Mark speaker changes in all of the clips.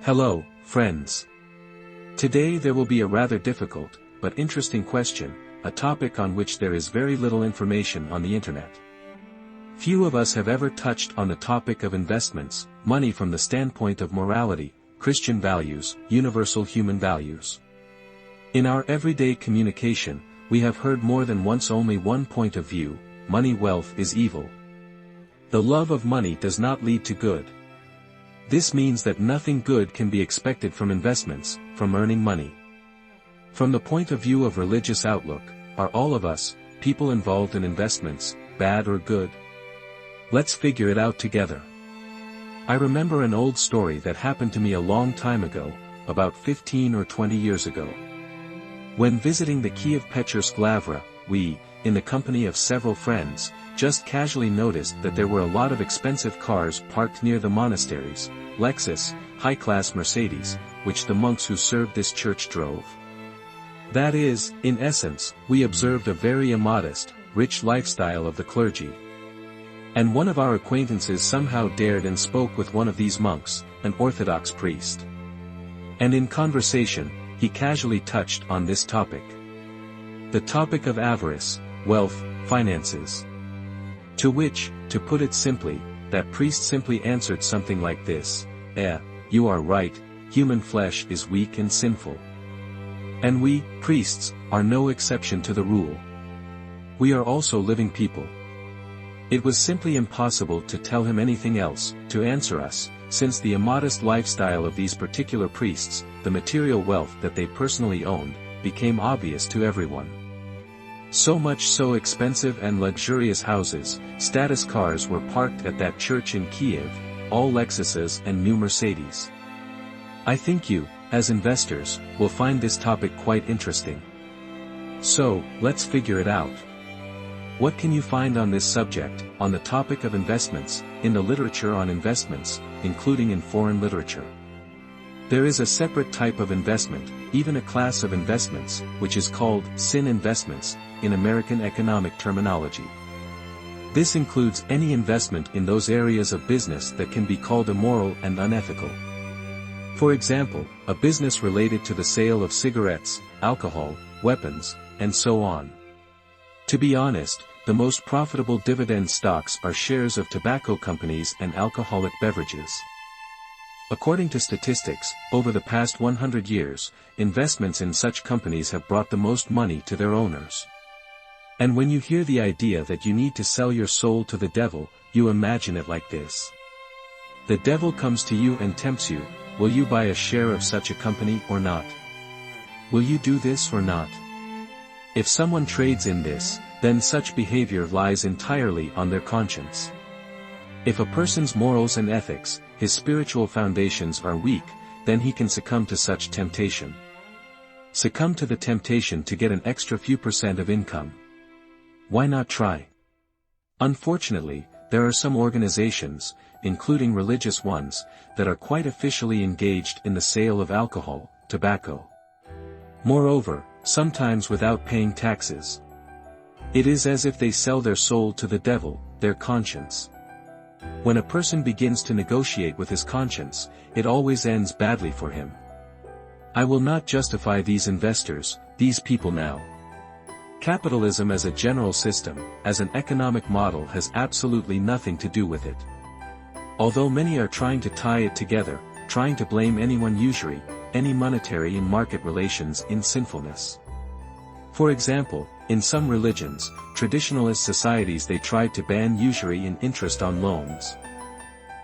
Speaker 1: Hello, friends. Today there will be a rather difficult, but interesting question, a topic on which there is very little information on the internet. Few of us have ever touched on the topic of investments, money from the standpoint of morality, Christian values, universal human values. In our everyday communication, we have heard more than once only one point of view: money, wealth is evil. The love of money does not lead to good. This means that nothing good can be expected from investments, from earning money. From the point of view of religious outlook, are all of us, people involved in investments, bad or good? Let's figure it out together. I remember an old story that happened to me a long time ago, about 15 or 20 years ago. When visiting the Kiev-Pechersk Lavra, we, in the company of several friends, just casually noticed that there were a lot of expensive cars parked near the monasteries, Lexus, high-class Mercedes, which the monks who served this church drove. That is, in essence, we observed a very immodest, rich lifestyle of the clergy. And one of our acquaintances somehow dared and spoke with one of these monks, an Orthodox priest. And in conversation, he casually touched on this topic. The topic of avarice, wealth, finances. To which, to put it simply, that priest simply answered something like this: you are right, human flesh is weak and sinful. And we, priests, are no exception to the rule. We are also living people. It was simply impossible to tell him anything else, to answer us, since the immodest lifestyle of these particular priests, the material wealth that they personally owned, became obvious to everyone. So much so expensive and luxurious houses, status cars were parked at that church in Kiev, all Lexuses and new Mercedes. I think you, as investors, will find this topic quite interesting. So, let's figure it out. What can you find on this subject, on the topic of investments, in the literature on investments, including in foreign literature? There is a separate type of investment, even a class of investments, which is called sin investments, in American economic terminology. This includes any investment in those areas of business that can be called immoral and unethical. For example, a business related to the sale of cigarettes, alcohol, weapons, and so on. To be honest, the most profitable dividend stocks are shares of tobacco companies and alcoholic beverages. According to statistics, over the past 100 years, investments in such companies have brought the most money to their owners. And when you hear the idea that you need to sell your soul to the devil, you imagine it like this. The devil comes to you and tempts you: will you buy a share of such a company or not? Will you do this or not? If someone trades in this, then such behavior lies entirely on their conscience. If a person's morals and ethics, his spiritual foundations are weak, then he can succumb to such temptation. Succumb to the temptation to get an extra few % of income. Why not try? Unfortunately, there are some organizations, including religious ones, that are quite officially engaged in the sale of alcohol, tobacco. Moreover, sometimes without paying taxes. It is as if they sell their soul to the devil, their conscience. When a person begins to negotiate with his conscience, it always ends badly for him. I will not justify these investors, these people now. Capitalism as a general system, as an economic model, has absolutely nothing to do with it. Although many are trying to tie it together, trying to blame anyone usury, any monetary and market relations in sinfulness. For example, in some religions, traditionalist societies, they tried to ban usury and interest on loans.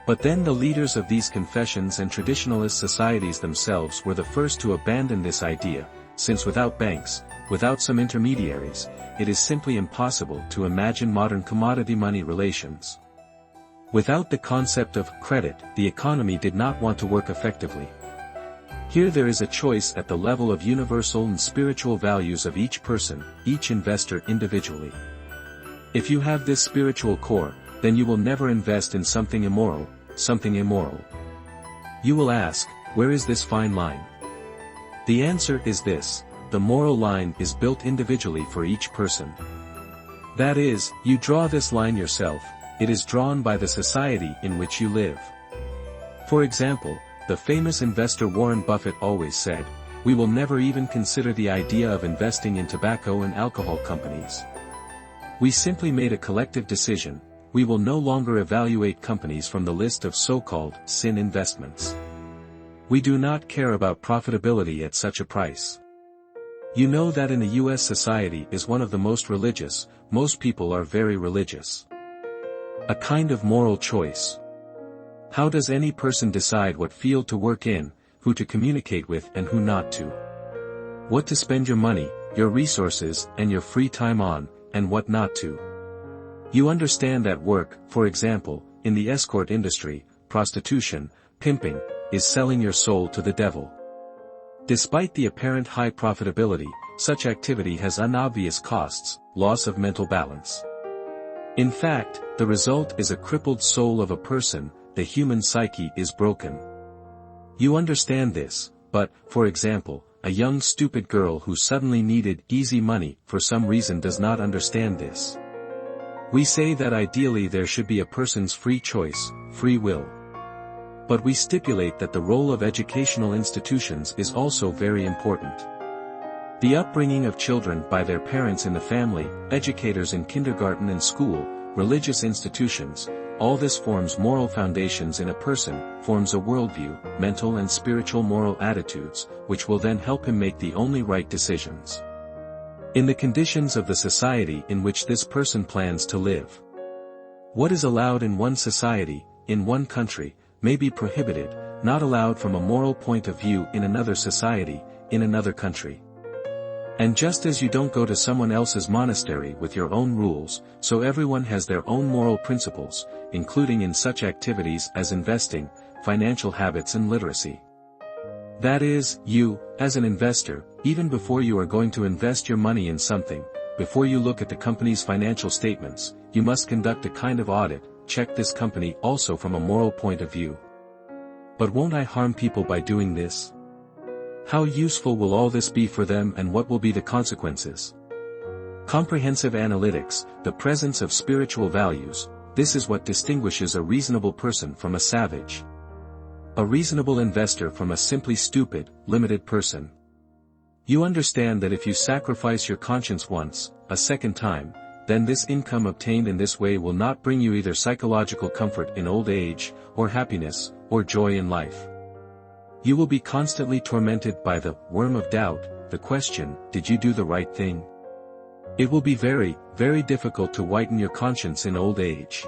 Speaker 1: But then the leaders of these confessions and traditionalist societies themselves were the first to abandon this idea, since without banks, without some intermediaries, it is simply impossible to imagine modern commodity money relations. Without the concept of credit, the economy did not want to work effectively. Here there is a choice at the level of universal and spiritual values of each person, each investor individually. If you have this spiritual core, then you will never invest in something immoral, You will ask, where is this fine line? The answer is this: the moral line is built individually for each person. That is, you draw this line yourself, it is drawn by the society in which you live. For example, The famous investor Warren Buffett always said, "We will never even consider the idea of investing in tobacco and alcohol companies. We simply made a collective decision, we will no longer evaluate companies from the list of so-called sin investments. We do not care about profitability at such a price." You know that in the US society is one of the most religious, most people are very religious. A kind of moral choice. How does any person decide what field to work in, who to communicate with and who not to? What to spend your money, your resources, and your free time on, and what not to? You understand that work, for example, in the escort industry, prostitution, pimping, is selling your soul to the devil. Despite the apparent high profitability, such activity has unobvious costs, loss of mental balance. In fact, the result is a crippled soul of a person, the human psyche is broken. You understand this, but, for example, a young stupid girl who suddenly needed easy money for some reason does not understand this. We say that ideally there should be a person's free choice, free will. But we stipulate that the role of educational institutions is also very important. The upbringing of children by their parents in the family, educators in kindergarten and school, religious institutions, all this forms moral foundations in a person, forms a worldview, mental and spiritual moral attitudes, which will then help him make the only right decisions in the conditions of the society in which this person plans to live. What is allowed in one society, in one country, may be prohibited, not allowed from a moral point of view in another society, in another country. And just as you don't go to someone else's monastery with your own rules, so everyone has their own moral principles, including in such activities as investing, financial habits and literacy. That is, you, as an investor, even before you are going to invest your money in something, before you look at the company's financial statements, you must conduct a kind of audit, check this company also from a moral point of view. But won't I harm people by doing this? How useful will all this be for them and what will be the consequences? Comprehensive analytics, the presence of spiritual values, this is what distinguishes a reasonable person from a savage. A reasonable investor from a simply stupid, limited person. You understand that if you sacrifice your conscience once, a second time, then this income obtained in this way will not bring you either psychological comfort in old age, or happiness, or joy in life. You will be constantly tormented by the worm of doubt, the question, did you do the right thing? It will be very, very difficult to whiten your conscience in old age.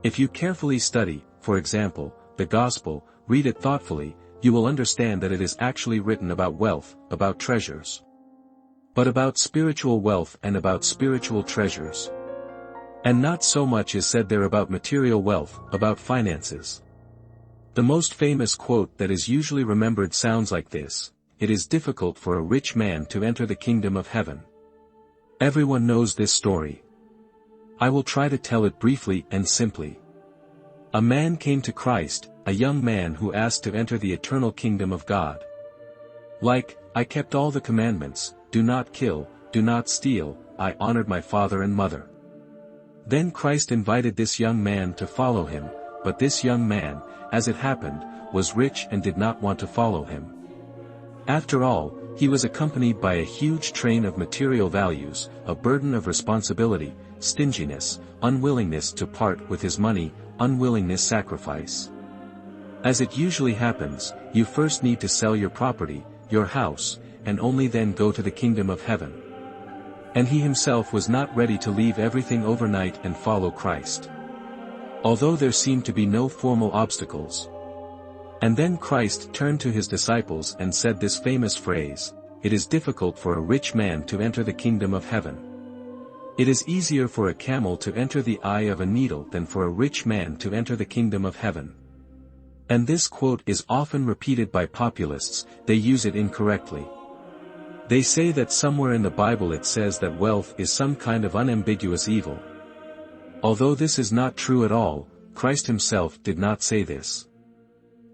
Speaker 1: If you carefully study, for example, the Gospel, read it thoughtfully, you will understand that it is actually written about wealth, about treasures. But about spiritual wealth and about spiritual treasures. And not so much is said there about material wealth, about finances. The most famous quote that is usually remembered sounds like this: "It is difficult for a rich man to enter the kingdom of heaven." Everyone knows this story. I will try to tell it briefly and simply. A man came to Christ, a young man who asked to enter the eternal kingdom of God. Like, "I kept all the commandments, do not kill, do not steal, I honored my father and mother." Then Christ invited this young man to follow him, but this young man, as it happened, was rich and did not want to follow him. After all, he was accompanied by a huge train of material values, a burden of responsibility, stinginess, unwillingness to part with his money, unwillingness sacrifice. As it usually happens, you first need to sell your property, your house, and only then go to the kingdom of heaven. And he himself was not ready to leave everything overnight and follow Christ. Although there seemed to be no formal obstacles. And then Christ turned to his disciples and said this famous phrase: "It is difficult for a rich man to enter the kingdom of heaven. It is easier for a camel to enter the eye of a needle than for a rich man to enter the kingdom of heaven." And this quote is often repeated by populists, they use it incorrectly. They say that somewhere in the Bible it says that wealth is some kind of unambiguous evil. Although this is not true at all, Christ himself did not say this.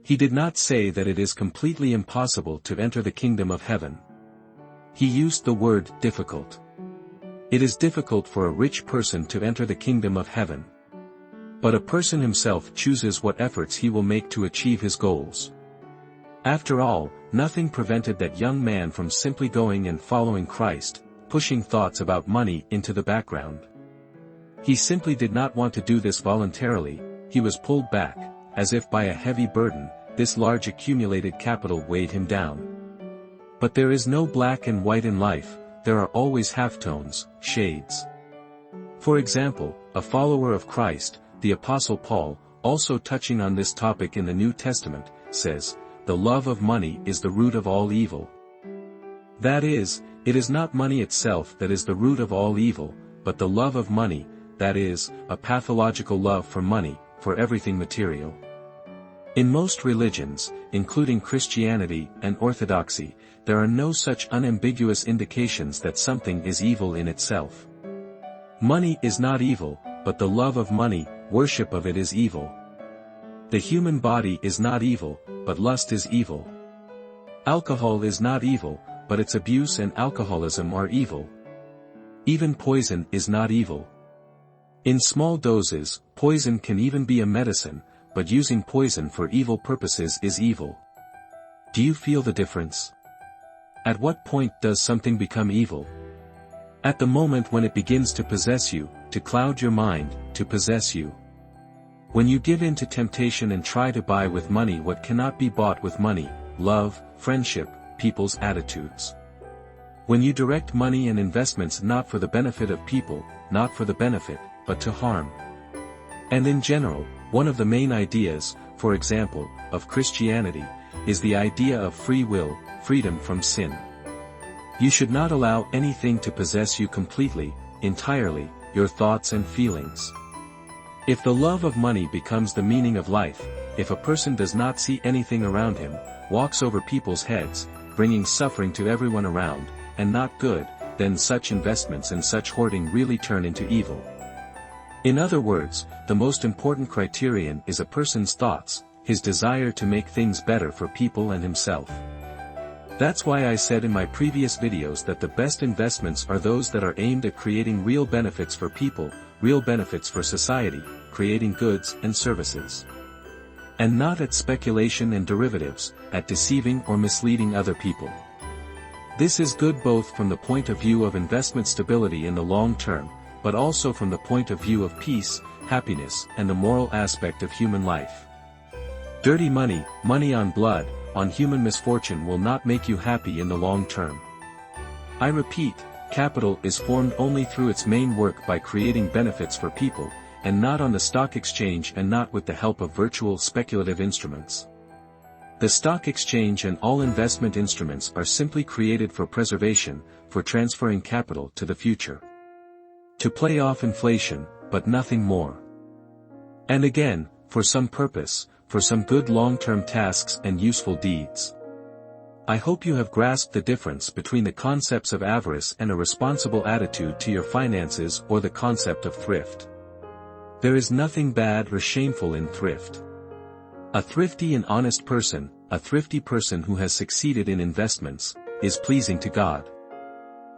Speaker 1: He did not say that it is completely impossible to enter the kingdom of heaven. He used the word difficult. It is difficult for a rich person to enter the kingdom of heaven. But a person himself chooses what efforts he will make to achieve his goals. After all, nothing prevented that young man from simply going and following Christ, pushing thoughts about money into the background. He simply did not want to do this voluntarily. He was pulled back, as if by a heavy burden. This large accumulated capital weighed him down. But there is no black and white in life, there are always halftones, shades. For example, a follower of Christ, the Apostle Paul, also touching on this topic in the New Testament, says, "The love of money is the root of all evil." That is, it is not money itself that is the root of all evil, but the love of money, that is, a pathological love for money, for everything material. In most religions, including Christianity and Orthodoxy, there are no such unambiguous indications that something is evil in itself. Money is not evil, but the love of money, worship of it is evil. The human body is not evil, but lust is evil. Alcohol is not evil, but its abuse and alcoholism are evil. Even poison is not evil. In small doses, poison can even be a medicine, but using poison for evil purposes is evil. Do you feel the difference? At what point does something become evil? At the moment when it begins to possess you, to cloud your mind, to possess you. When you give in to temptation and try to buy with money what cannot be bought with money, love, friendship, people's attitudes. When you direct money and investments not for the benefit of people, not for the benefit, but to harm. And in general, one of the main ideas, for example, of Christianity, is the idea of free will, freedom from sin. You should not allow anything to possess you completely, entirely, your thoughts and feelings. If the love of money becomes the meaning of life, if a person does not see anything around him, walks over people's heads, bringing suffering to everyone around, and not good, then such investments and such hoarding really turn into evil. In other words, the most important criterion is a person's thoughts, his desire to make things better for people and himself. That's why I said in my previous videos that the best investments are those that are aimed at creating real benefits for people, real benefits for society, creating goods and services. And not at speculation and derivatives, at deceiving or misleading other people. This is good both from the point of view of investment stability in the long term, but also from the point of view of peace, happiness, and the moral aspect of human life. Dirty money, money on blood, on human misfortune will not make you happy in the long term. I repeat, capital is formed only through its main work by creating benefits for people, and not on the stock exchange and not with the help of virtual speculative instruments. The stock exchange and all investment instruments are simply created for preservation, for transferring capital to the future. To play off inflation, but nothing more. And again, for some purpose, for some good long-term tasks and useful deeds. I hope you have grasped the difference between the concepts of avarice and a responsible attitude to your finances or the concept of thrift. There is nothing bad or shameful in thrift. A thrifty and honest person, a thrifty person who has succeeded in investments, is pleasing to God.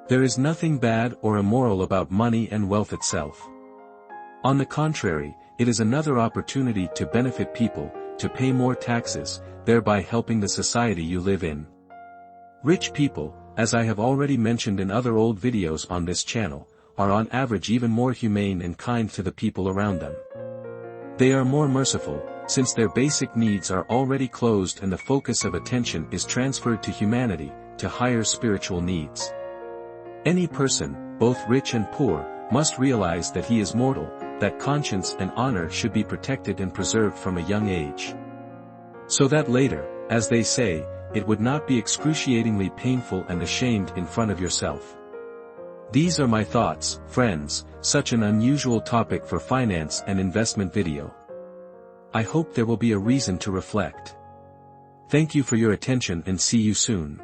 Speaker 1: There is nothing bad or immoral about money and wealth itself. On the contrary, it is another opportunity to benefit people, to pay more taxes, thereby helping the society you live in. Rich people, as I have already mentioned in other old videos on this channel, are on average even more humane and kind to the people around them. They are more merciful, since their basic needs are already closed and the focus of attention is transferred to humanity, to higher spiritual needs. Any person, both rich and poor, must realize that he is mortal, that conscience and honor should be protected and preserved from a young age. So that later, as they say, it would not be excruciatingly painful and ashamed in front of yourself. These are my thoughts, friends, such an unusual topic for finance and investment video. I hope there will be a reason to reflect. Thank you for your attention and see you soon.